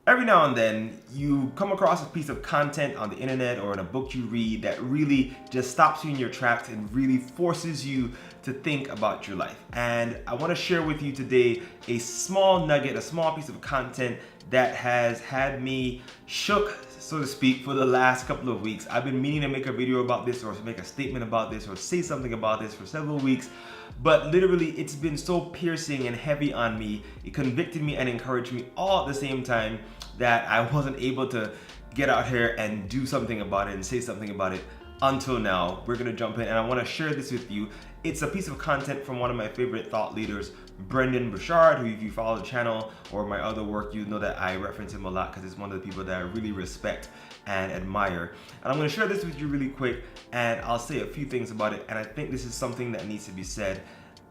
Every now and then, you come across a piece of content on the internet or in a book you read that really just stops you in your tracks and really forces you to think about your life. And I want to share with you today a small nugget, a small piece of content that has had me shook, so to speak, for the last couple of weeks. I've been meaning to make a video about this or make a statement about this or say something about this for several weeks, but literally it's been so piercing and heavy on me. It convicted me and encouraged me all at the same time that I wasn't able to get out here and do something about it and say something about it until now. We're gonna jump in and I wanna share this with you. It's a piece of content from one of my favorite thought leaders, Brendon Burchard, who if you follow the channel or my other work, you know that I reference him a lot because it's one of the people that I really respect and admire. And I'm gonna share this with you really quick and I'll say a few things about it. And I think this is something that needs to be said,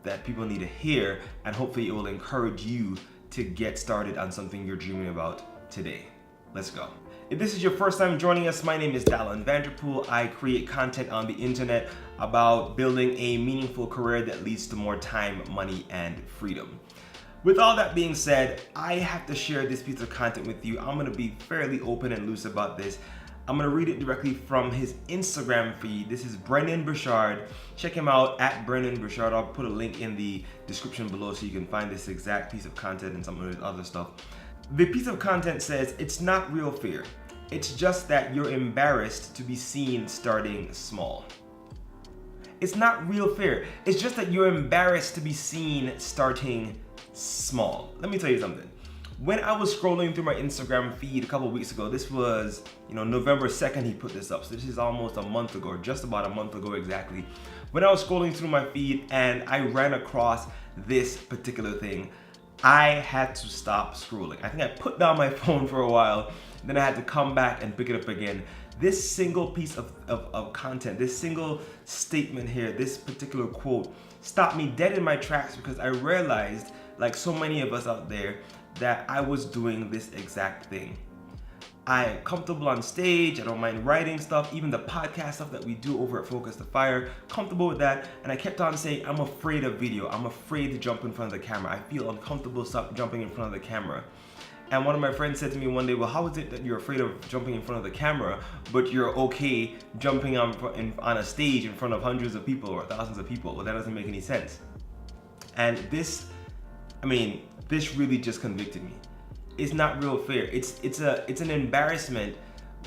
that people need to hear, and hopefully it will encourage you to get started on something you're dreaming about today. Let's go. If this is your first time joining us, my name is Dalan Vanterpool. I create content on the internet about building a meaningful career that leads to more time, money, and freedom. With all that being said, I have to share this piece of content with you. I'm gonna be fairly open and loose about this. I'm gonna read it directly from his Instagram feed. This is Brendon Burchard. Check him out at Brendon Burchard. I'll put a link in the description below so you can find this exact piece of content and some of his other stuff. The piece of content says, it's not real fear. It's just that you're embarrassed to be seen starting small. It's not real fear. It's just that you're embarrassed to be seen starting small. Let me tell you something. When I was scrolling through my Instagram feed a couple weeks ago, this was, November 2nd he put this up. So this is almost a month ago, or just about a month ago exactly. When I was scrolling through my feed and I ran across this particular thing, I had to stop scrolling. I think I put down my phone for a while, then I had to come back and pick it up again. This single piece of content, this single statement here, this particular quote stopped me dead in my tracks because I realized, like so many of us out there, that I was doing this exact thing. I'm comfortable on stage, I don't mind writing stuff, even the podcast stuff that we do over at Focus the Fire, comfortable with that, and I kept on saying, I'm afraid of video, I'm afraid to jump in front of the camera, I feel uncomfortable jumping in front of the camera. And one of my friends said to me one day, well, how is it that you're afraid of jumping in front of the camera, but you're okay jumping on a stage in front of hundreds of people or thousands of people? Well, that doesn't make any sense. And this really just convicted me. It's not real fear. It's an embarrassment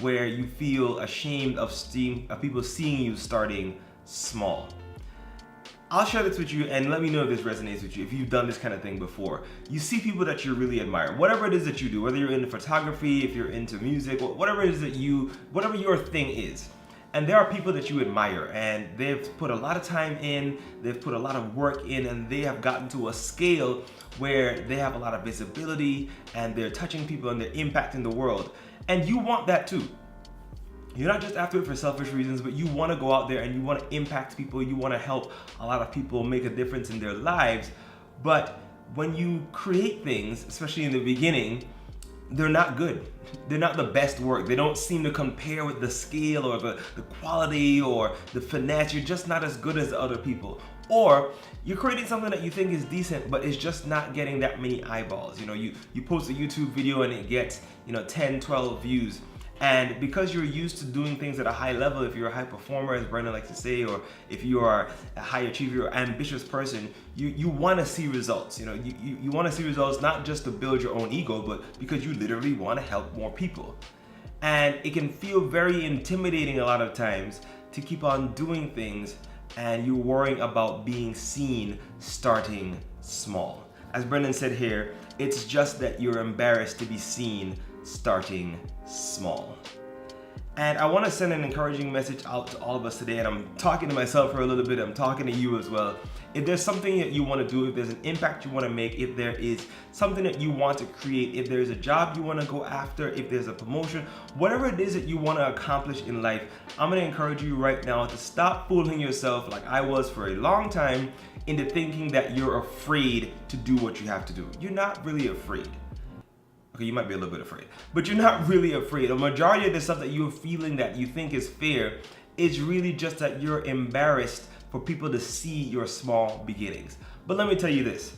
where you feel ashamed of people seeing you starting small. I'll share this with you and let me know if this resonates with you, if you've done this kind of thing before. You see people that you really admire, whatever it is that you do, whether you're into photography, if you're into music, whatever it is that whatever your thing is. And there are people that you admire and they've put a lot of time in, they've put a lot of work in, and they have gotten to a scale where they have a lot of visibility and they're touching people and they're impacting the world. And you want that too. You're not just after it for selfish reasons, but you want to go out there and you want to impact people, you want to help a lot of people make a difference in their lives. But when you create things, especially in the beginning, they're not good. They're not the best work. They don't seem to compare with the scale or the quality or the finesse. You're just not as good as the other people. Or you're creating something that you think is decent, but it's just not getting that many eyeballs. You post a YouTube video and it gets 10, 12 views. And because you're used to doing things at a high level, if you're a high performer, as Brendon likes to say, or if you are a high achiever, ambitious person, you want to see results. You want to see results not just to build your own ego, but because you literally want to help more people. And it can feel very intimidating a lot of times to keep on doing things and you're worrying about being seen starting small. As Brendon said here, it's just that you're embarrassed to be seen starting small. And I want to send an encouraging message out to all of us today, and I'm talking to myself for a little bit, I'm talking to you as well. If there's something that you want to do, if there's an impact you want to make, if there is something that you want to create, if there's a job you want to go after, if there's a promotion, whatever it is that you want to accomplish in life, I'm going to encourage you right now to stop fooling yourself like I was for a long time into thinking that you're afraid to do what you have to do. You're not really afraid. Okay, you might be a little bit afraid, but you're not really afraid. A majority of the stuff that you're feeling that you think is fear is really just that you're embarrassed for people to see your small beginnings. But let me tell you this,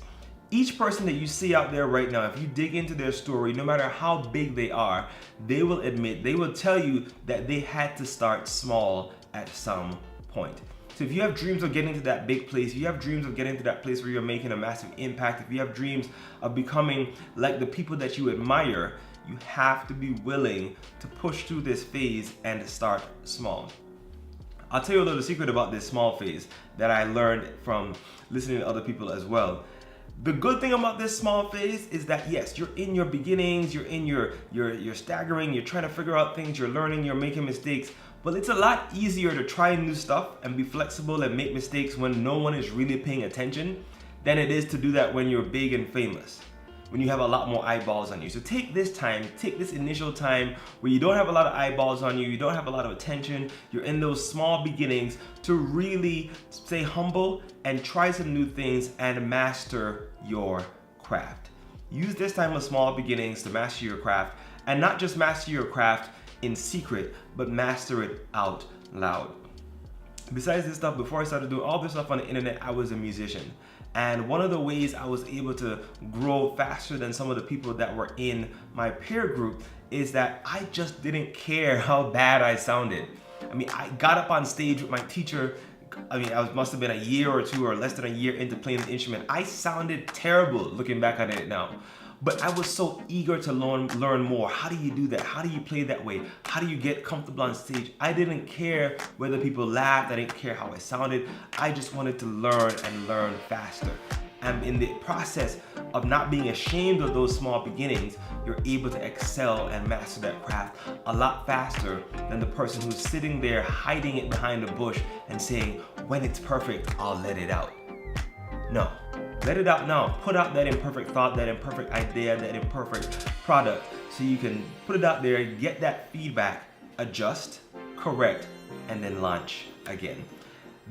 Each person that you see out there right now, if you dig into their story, no matter how big they are, they will admit, they will tell you that they had to start small at some point. So if you have dreams of getting to that big place, if you have dreams of getting to that place where you're making a massive impact, if you have dreams of becoming like the people that you admire, you have to be willing to push through this phase and start small. I'll tell you a little secret about this small phase that I learned from listening to other people as well. The good thing about this small phase is that yes, you're in your beginnings, you're staggering, you're trying to figure out things, you're learning, you're making mistakes, but it's a lot easier to try new stuff and be flexible and make mistakes when no one is really paying attention than it is to do that when you're big and famous, when you have a lot more eyeballs on you. So take this time, take this initial time where you don't have a lot of eyeballs on you, you don't have a lot of attention, you're in those small beginnings to really stay humble and try some new things and master your craft. Use this time of small beginnings to master your craft, and not just master your craft in secret, but master it out loud. Besides this stuff, before I started doing all this stuff on the internet, I was a musician. And one of the ways I was able to grow faster than some of the people that were in my peer group is that I just didn't care how bad I sounded. I mean, I got up on stage with my teacher. I mean, I must have been a year or two or less than a year into playing the instrument. I sounded terrible looking back on it now. But I was so eager to learn more. How do you do that? How do you play that way? How do you get comfortable on stage? I didn't care whether people laughed. I didn't care how I sounded. I just wanted to learn and learn faster. And in the process of not being ashamed of those small beginnings, you're able to excel and master that craft a lot faster than the person who's sitting there hiding it behind a bush and saying, when it's perfect, I'll let it out. No. Let it out now. Put out that imperfect thought, that imperfect idea, that imperfect product, so you can put it out there, get that feedback, adjust, correct, and then launch again.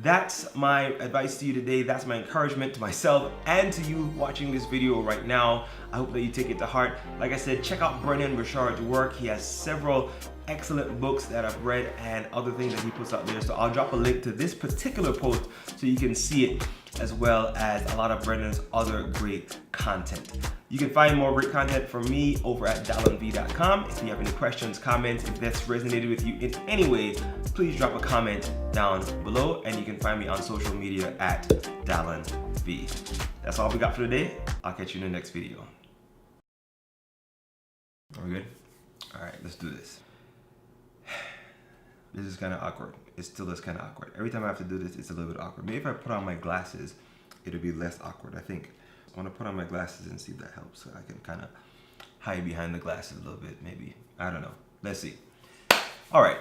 That's my advice to you today. That's my encouragement to myself and to you watching this video right now. I hope that you take it to heart. Like I said, check out Brendon Burchard's work. He has several excellent books that I've read and other things that he puts out there. So I'll drop a link to this particular post so you can see it, as well as a lot of Brendon's other great content. You can find more great content from me over at dalanv.com. If you have any questions, comments, if that's resonated with you in any way, please drop a comment down below, and you can find me on social media at DalanV. That's all we got for today. I'll catch you in the next video. Are we good? All right, let's do this. This is kind of awkward. It still is kind of awkward. Every time I have to do this, it's a little bit awkward. Maybe if I put on my glasses, it'll be less awkward, I think. I want to put on my glasses and see if that helps. So I can kind of hide behind the glasses a little bit, maybe. I don't know. Let's see. All right.